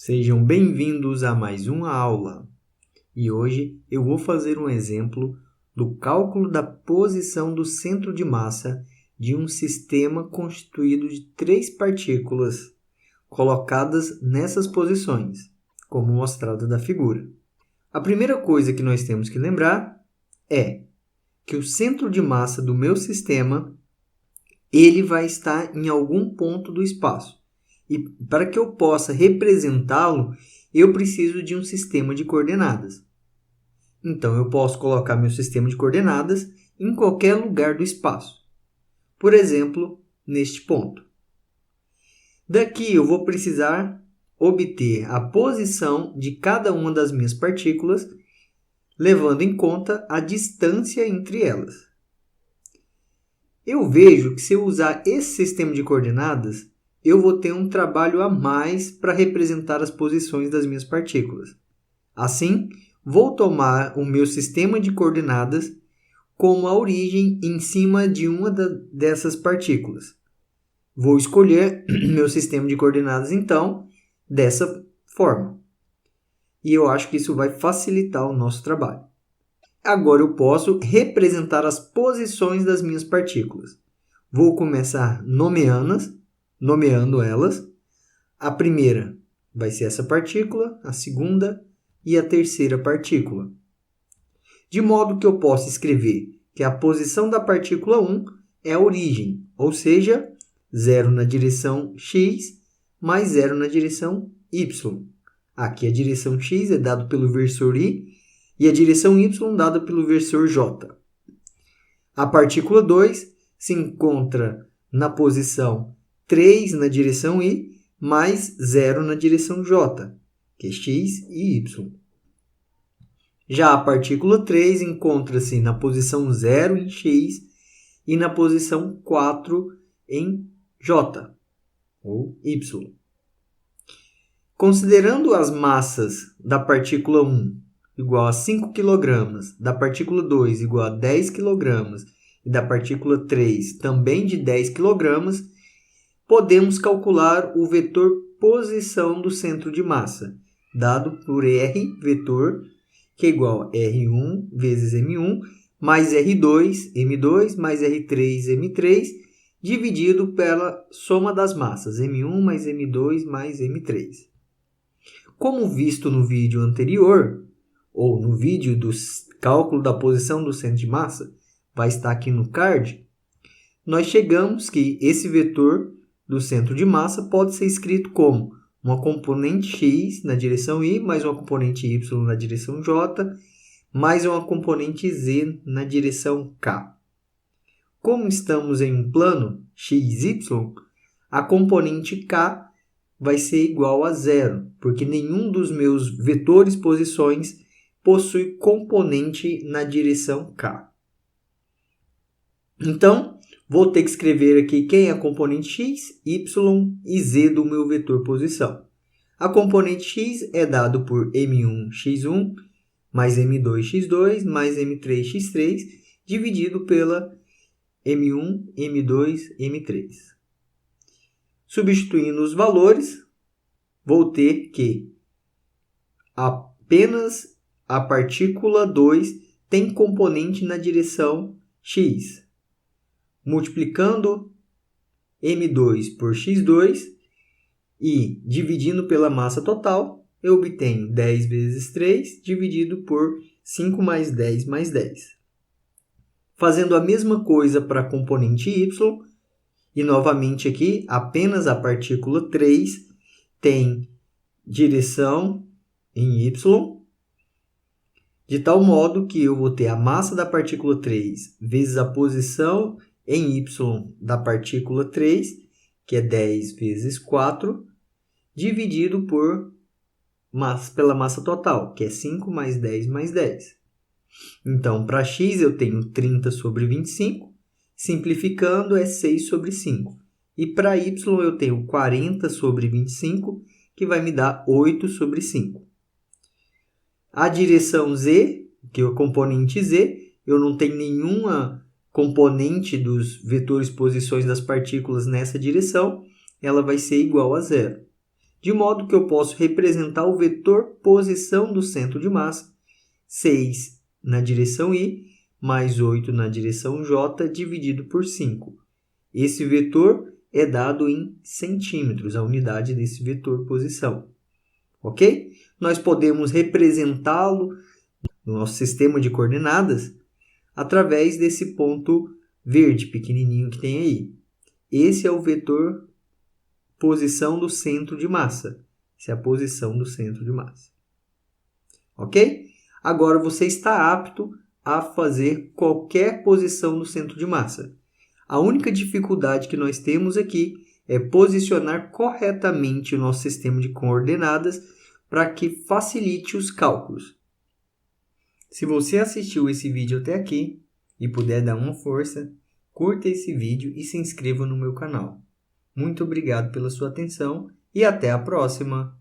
Sejam bem-vindos a mais uma aula. E hoje eu vou fazer um exemplo do cálculo da posição do centro de massa de um sistema constituído de 3 partículas colocadas nessas posições, como mostrado na figura. A primeira coisa que nós temos que lembrar é que o centro de massa do meu sistema ele vai estar em algum ponto do espaço. E para que eu possa representá-lo, eu preciso de um sistema de coordenadas. Então, eu posso colocar meu sistema de coordenadas em qualquer lugar do espaço. Por exemplo, neste ponto. Daqui eu vou precisar obter a posição de cada uma das minhas partículas, levando em conta a distância entre elas. Eu vejo que se eu usar esse sistema de coordenadas, eu vou ter um trabalho a mais para representar as posições das minhas partículas. Assim, vou tomar o meu sistema de coordenadas como a origem em cima de uma dessas partículas. Vou escolher meu sistema de coordenadas, então, dessa forma. E eu acho que isso vai facilitar o nosso trabalho. Agora eu posso representar as posições das minhas partículas. Vou começar nomeando elas. A primeira vai ser essa partícula, a segunda e a terceira partícula. De modo que eu possa escrever que a posição da partícula 1 é a origem, ou seja, 0 na direção x mais 0 na direção y. Aqui a direção x é dada pelo versor y e a direção y dada pelo versor j. A partícula 2 se encontra na posição 3 na direção y mais 0 na direção j, que é x e y. Já a partícula 3 encontra-se na posição 0 em x e na posição 4 em j, ou y. Considerando as massas da partícula 1 igual a 5 kg, da partícula 2 igual a 10 kg e da partícula 3 também de 10 kg, podemos calcular o vetor posição do centro de massa, dado por R vetor, que é igual a R1 vezes M1, mais R2, M2, mais R3, M3, dividido pela soma das massas, M1 mais M2 mais M3. Como visto no vídeo anterior, ou no vídeo do cálculo da posição do centro de massa, vai estar aqui no card, nós chegamos que esse vetor do centro de massa pode ser escrito como uma componente x na direção y, mais uma componente y na direção j, mais uma componente z na direção k. Como estamos em um plano x, y, a componente k vai ser igual a zero, porque nenhum dos meus vetores posições possui componente na direção k. Então, vou ter que escrever aqui quem é a componente x, y e z do meu vetor posição. A componente x é dado por m1x1 mais m2x2 mais m3x3 dividido pela m1, m2, m3. Substituindo os valores, vou ter que apenas a partícula 2 tem componente na direção x. Multiplicando M2 por X2 e dividindo pela massa total, eu obtenho 10 vezes 3 dividido por 5 mais 10 mais 10. Fazendo a mesma coisa para a componente Y, e novamente aqui, apenas a partícula 3 tem direção em Y, de tal modo que eu vou ter a massa da partícula 3 vezes a posição em y da partícula 3, que é 10 vezes 4, dividido pela massa total, que é 5 mais 10 mais 10. Então, para x eu tenho 30 sobre 25, simplificando é 6 sobre 5. E para y eu tenho 40 sobre 25, que vai me dar 8 sobre 5. A direção z, que é o componente z, eu não tenho nenhuma componente dos vetores posições das partículas nessa direção, ela vai ser igual a zero. de modo que eu posso representar o vetor posição do centro de massa, 6 na direção Y, mais 8 na direção J, dividido por 5. Esse vetor é dado em centímetros, a unidade desse vetor posição. Ok? Nós podemos representá-lo no nosso sistema de coordenadas através desse ponto verde pequenininho que tem aí. Esse é o vetor posição do centro de massa. Essa é a posição do centro de massa. Ok? Agora você está apto a fazer qualquer posição no centro de massa. A única dificuldade que nós temos aqui é posicionar corretamente o nosso sistema de coordenadas para que facilite os cálculos. Se você assistiu esse vídeo até aqui e puder dar uma força, curta esse vídeo e se inscreva no meu canal. Muito obrigado pela sua atenção e até a próxima!